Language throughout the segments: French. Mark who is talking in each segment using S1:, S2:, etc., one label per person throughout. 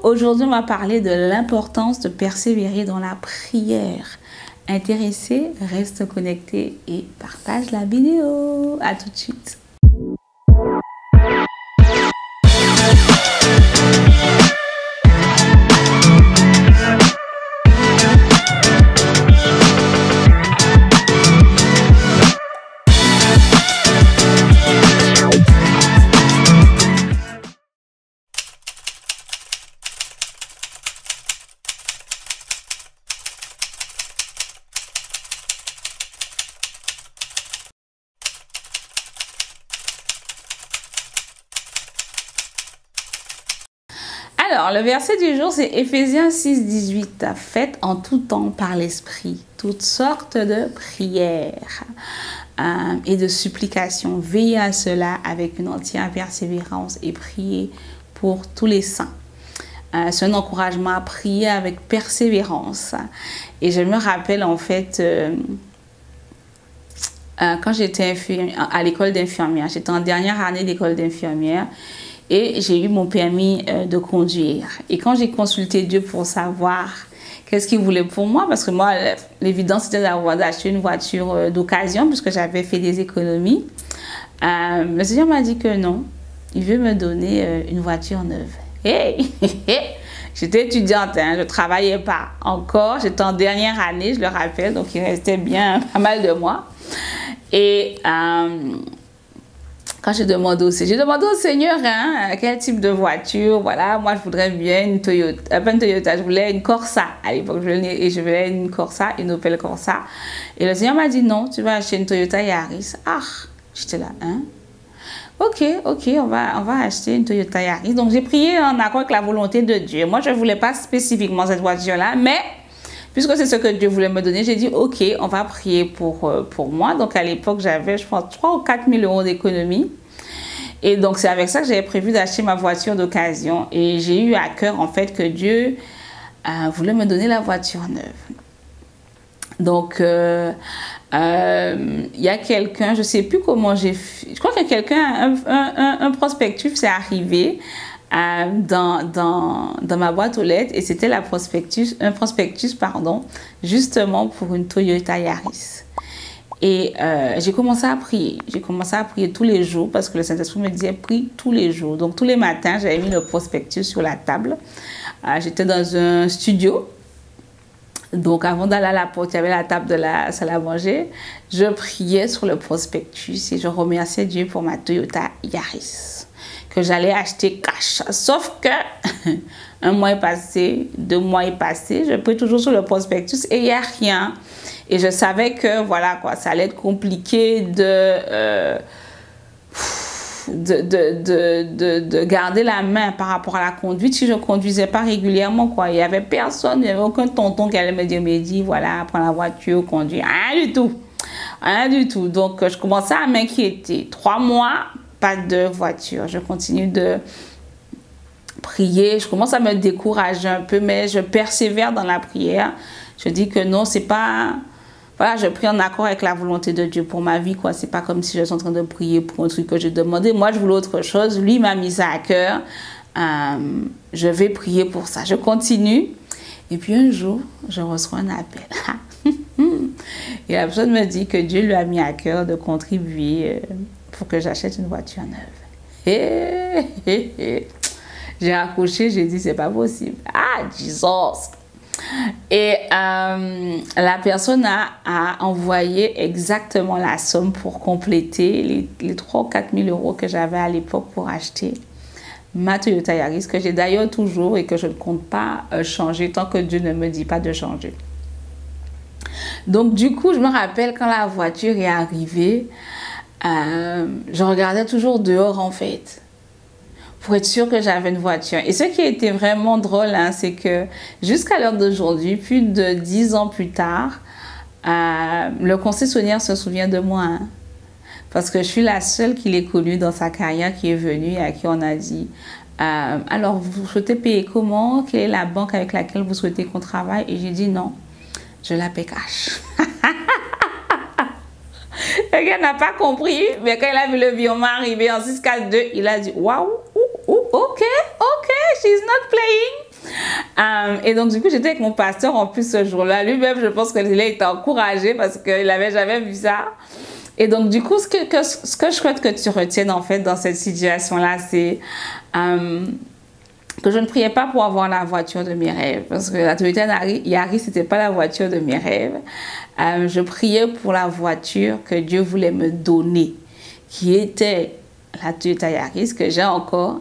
S1: Aujourd'hui on va parler de l'importance de persévérer dans la prière. Intéressé, reste connecté et partage la vidéo. À tout de suite. Alors, le verset du jour, c'est Éphésiens 6, 18. Faites en tout temps par l'Esprit toutes sortes de prières et de supplications. Veillez à cela avec une entière persévérance et priez pour tous les saints. C'est un encouragement à prier avec persévérance. Et je me rappelle en fait, quand j'étais à l'école d'infirmière, j'étais en dernière année d'école d'infirmière. Et j'ai eu mon permis de conduire. Et quand j'ai consulté Dieu pour savoir qu'est-ce qu'il voulait pour moi, parce que moi, l'évidence c'était d'acheter une voiture d'occasion, puisque j'avais fait des économies, le Seigneur m'a dit que non, il veut me donner une voiture neuve. Hey! J'étais étudiante, hein, je ne travaillais pas encore, j'étais en dernière année, je le rappelle, donc il restait bien pas mal de mois. Et quand j'ai demandé au Seigneur hein, quel type de voiture, voilà, moi je voudrais bien une Toyota, pas une Toyota, je voulais une Corsa à l'époque, je voulais une Corsa, une Opel Corsa. Et le Seigneur m'a dit non, tu vas acheter une Toyota Yaris. Ah, j'étais là, hein? Ok, on va acheter une Toyota Yaris. Donc j'ai prié en accord avec la volonté de Dieu. Moi je ne voulais pas spécifiquement cette voiture-là, mais puisque c'est ce que Dieu voulait me donner, j'ai dit, ok, on va prier pour moi. Donc, à l'époque, j'avais, je pense, 3 ou 4 000 euros d'économie. Et donc, c'est avec ça que j'avais prévu d'acheter ma voiture d'occasion. Et j'ai eu à cœur, en fait, que Dieu voulait me donner la voiture neuve. Donc, il y a quelqu'un, je ne sais plus comment j'ai fait. Je crois que quelqu'un, un prospectus s'est arrivé dans ma boîte aux lettres et c'était un prospectus justement pour une Toyota Yaris. Et j'ai commencé à prier. J'ai commencé à prier tous les jours parce que le Saint-Esprit me disait prie tous les jours. Donc tous les matins, j'avais mis le prospectus sur la table. J'étais dans un studio. Donc avant d'aller à la porte, il y avait la table de la salle à manger. Je priais sur le prospectus et je remerciais Dieu pour ma Toyota Yaris que j'allais acheter cash. Sauf que un mois est passé, 2 mois est passé, je prie toujours sur le prospectus et il n'y a rien. Et je savais que voilà quoi, ça allait être compliqué de garder la main par rapport à la conduite si je ne conduisais pas régulièrement quoi. Il n'y avait personne, il n'y avait aucun tonton qui allait me dire, Mehdi, voilà, prends la voiture, conduis. Rien du tout. Rien du tout. Donc je commençais à m'inquiéter. 3 mois, pas de voiture. Je continue de prier. Je commence à me décourager un peu, mais je persévère dans la prière. Je dis que non, c'est pas... Voilà, je prie en accord avec la volonté de Dieu pour ma vie, quoi. C'est pas comme si je suis en train de prier pour un truc que j'ai demandé. Moi, je voulais autre chose. Lui m'a mis ça à cœur. Je vais prier pour ça. Je continue. Et puis un jour, je reçois un appel. Et la personne me dit que Dieu lui a mis à cœur de contribuer pour que j'achète une voiture neuve. J'ai raccroché, j'ai dit, c'est pas possible. Ah, Jesus! Et la personne a envoyé exactement la somme pour compléter les 3 ou 4 000 euros que j'avais à l'époque pour acheter ma Toyota Yaris, que j'ai d'ailleurs toujours et que je ne compte pas changer tant que Dieu ne me dit pas de changer. Donc du coup, je me rappelle quand la voiture est arrivée, je regardais toujours dehors en fait, pour être sûre que j'avais une voiture. Et ce qui a été vraiment drôle, hein, c'est que jusqu'à l'heure d'aujourd'hui, plus de 10 ans plus tard, le concessionnaire se souvient de moi. Hein, parce que je suis la seule qu'il ait connue dans sa carrière qui est venue et à qui on a dit alors, vous souhaitez payer comment? Quelle est la banque avec laquelle vous souhaitez qu'on travaille? Et j'ai dit non, je la paie cash. Le gars n'a pas compris, mais quand il a vu le virement arriver en 642, il a dit waouh, ok, she's not Et donc, du coup, j'étais avec mon pasteur en plus ce jour-là. Lui-même, je pense qu'il a été encouragé parce qu'il n'avait jamais vu ça. Et donc, du coup, ce que je souhaite que tu retiennes, en fait, dans cette situation-là, c'est que je ne priais pas pour avoir la voiture de mes rêves. Parce que la Toyota Yaris, c'était pas la voiture de mes rêves. Je priais pour la voiture que Dieu voulait me donner, qui était la Toyota Yaris, que j'ai encore.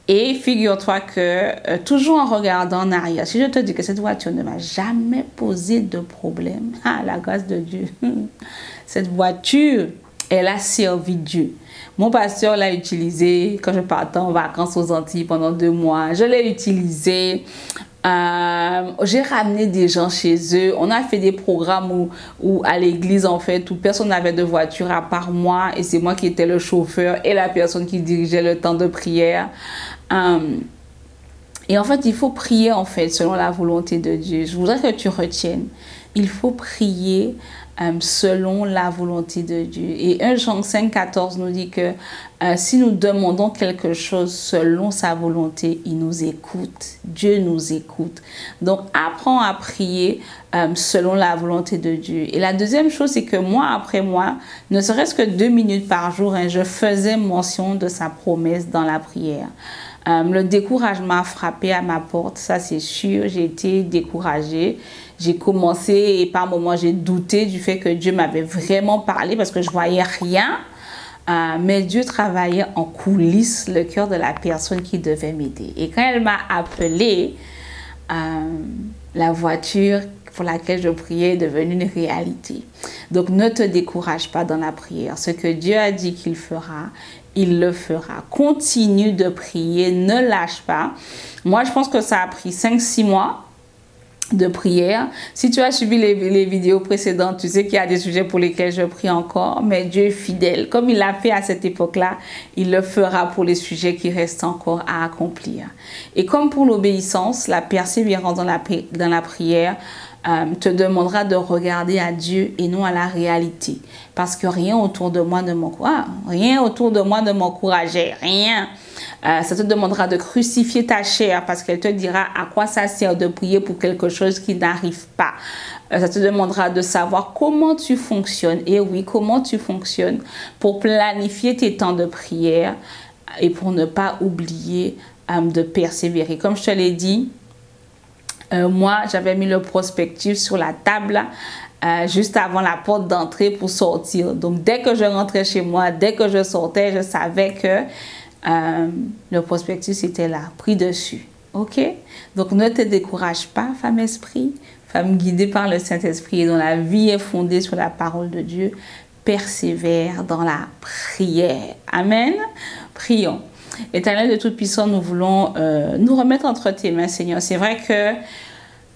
S1: Et figure-toi que, toujours en regardant en arrière, si je te dis que cette voiture ne m'a jamais posé de problème, la grâce de Dieu, cette voiture, elle a servi Dieu. Mon pasteur l'a utilisée quand je partais en vacances aux Antilles pendant 2 mois. Je l'ai utilisée. J'ai ramené des gens chez eux. On a fait des programmes où à l'église, en fait, où personne n'avait de voiture à part moi. Et c'est moi qui étais le chauffeur et la personne qui dirigeait le temps de prière. Et en fait, il faut prier, en fait, selon la volonté de Dieu. Je voudrais que tu retiennes. Il faut prier selon la volonté de Dieu. Et 1 Jean 5,14 nous dit que si nous demandons quelque chose selon sa volonté, il nous écoute. Dieu nous écoute. Donc, apprends à prier selon la volonté de Dieu. Et la deuxième chose, c'est que mois après mois, ne serait-ce que 2 minutes par jour, je faisais mention de sa promesse dans la prière. Le découragement a frappé à ma porte, ça c'est sûr. J'ai été découragée. J'ai commencé et par moments j'ai douté du fait que Dieu m'avait vraiment parlé parce que je voyais rien. Mais Dieu travaillait en coulisses le cœur de la personne qui devait m'aider. Et quand elle m'a appelée, la voiture pour laquelle je priais est devenue une réalité. Donc ne te décourage pas dans la prière. Ce que Dieu a dit qu'il fera, il le fera. Continue de prier, ne lâche pas. Moi, je pense que ça a pris 5-6 mois de prière. Si tu as suivi les vidéos précédentes, tu sais qu'il y a des sujets pour lesquels je prie encore, mais Dieu est fidèle. Comme il l'a fait à cette époque-là, il le fera pour les sujets qui restent encore à accomplir. Et comme pour l'obéissance, la persévérance dans la prière te demandera de regarder à Dieu et non à la réalité. Parce que rien autour de moi ne m'encourageait, rien. Ça te demandera de crucifier ta chair parce qu'elle te dira à quoi ça sert de prier pour quelque chose qui n'arrive pas. Ça te demandera de savoir comment tu fonctionnes. Et oui, comment tu fonctionnes pour planifier tes temps de prière et pour ne pas oublier de persévérer. Comme je te l'ai dit, moi, j'avais mis le prospectus sur la table juste avant la porte d'entrée pour sortir. Donc, dès que je rentrais chez moi, dès que je sortais, je savais que le prospectus était là, pris dessus. OK? Donc, ne te décourage pas, femme esprit, femme guidée par le Saint-Esprit et dont la vie est fondée sur la parole de Dieu. Persévère dans la prière. Amen. Prions. Éternel de Tout-Puissant, nous voulons nous remettre entre tes mains, Seigneur. C'est vrai que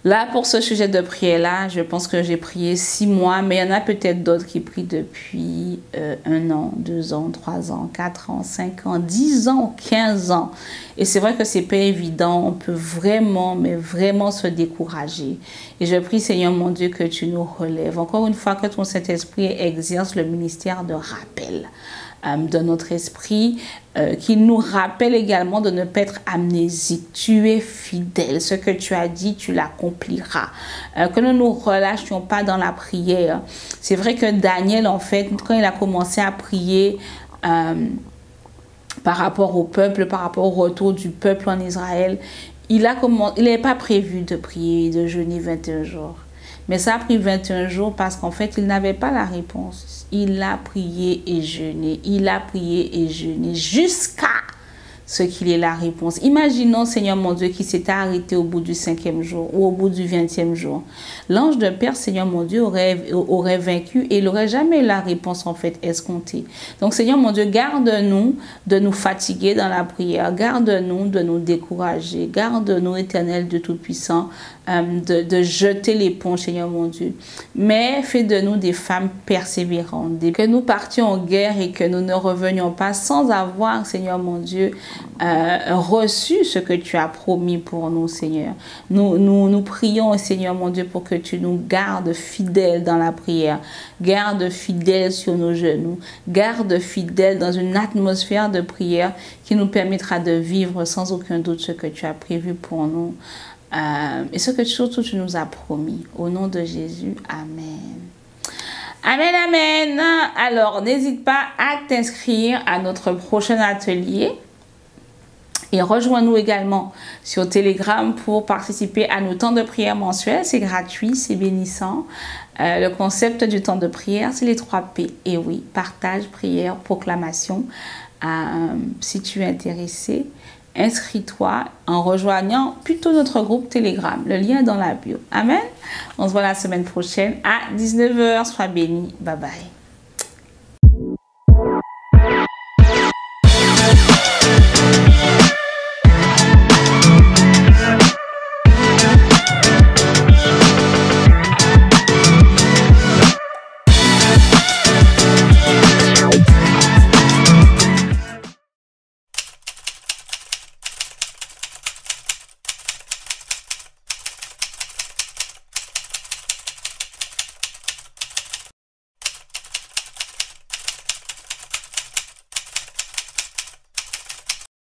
S1: là, pour ce sujet de prière-là, je pense que j'ai prié 6 mois, mais il y en a peut-être d'autres qui prient depuis 1 an, 2 ans, 3 ans, 4 ans, 5 ans, 10 ans, 15 ans. Et c'est vrai que c'est pas évident. On peut vraiment, mais vraiment se décourager. Et je prie, Seigneur mon Dieu, que tu nous relèves. Encore une fois, que ton Saint-Esprit exerce le ministère de rappel de notre esprit, qu'il nous rappelle également de ne pas être amnésique. Tu es fidèle. Ce que tu as dit, tu l'accompliras. Que nous ne nous relâchions pas dans la prière. C'est vrai que Daniel, en fait, quand il a commencé à prier par rapport au peuple, par rapport au retour du peuple en Israël, il n'avait pas prévu de prier, de jeûner 21 jours. Mais ça a pris 21 jours parce qu'en fait, il n'avait pas la réponse. Il a prié et jeûné. Il a prié et jeûné jusqu'à ce qu'il ait la réponse. Imaginons, Seigneur mon Dieu, qui s'était arrêté au bout du 5e jour ou au bout du 20e jour. L'ange de Père, Seigneur mon Dieu, aurait vaincu et il n'aurait jamais eu la réponse en fait escomptée. Donc, Seigneur mon Dieu, garde-nous de nous fatiguer dans la prière. Garde-nous de nous décourager. Garde-nous, Éternel de Tout-Puissant, de jeter l'éponge, Seigneur mon Dieu. Mais fais de nous des femmes persévérantes. Que nous partions en guerre et que nous ne revenions pas sans avoir, Seigneur mon Dieu, reçu ce que tu as promis pour nous, Seigneur. Nous prions, Seigneur mon Dieu, pour que tu nous gardes fidèles dans la prière. Garde fidèles sur nos genoux. Garde fidèles dans une atmosphère de prière qui nous permettra de vivre sans aucun doute ce que tu as prévu pour nous. et ce que surtout tu nous as promis. Au nom de Jésus, amen. Amen, amen. Alors, n'hésite pas à t'inscrire à notre prochain atelier. Et rejoins-nous également sur Telegram pour participer à nos temps de prière mensuels. C'est gratuit, c'est bénissant. Le concept du temps de prière, c'est les 3 P. Et oui, partage, prière, proclamation. Si tu es intéressé, inscris-toi en rejoignant plutôt notre groupe Telegram. Le lien est dans la bio. Amen. On se voit la semaine prochaine à 19 h. Sois béni. Bye bye.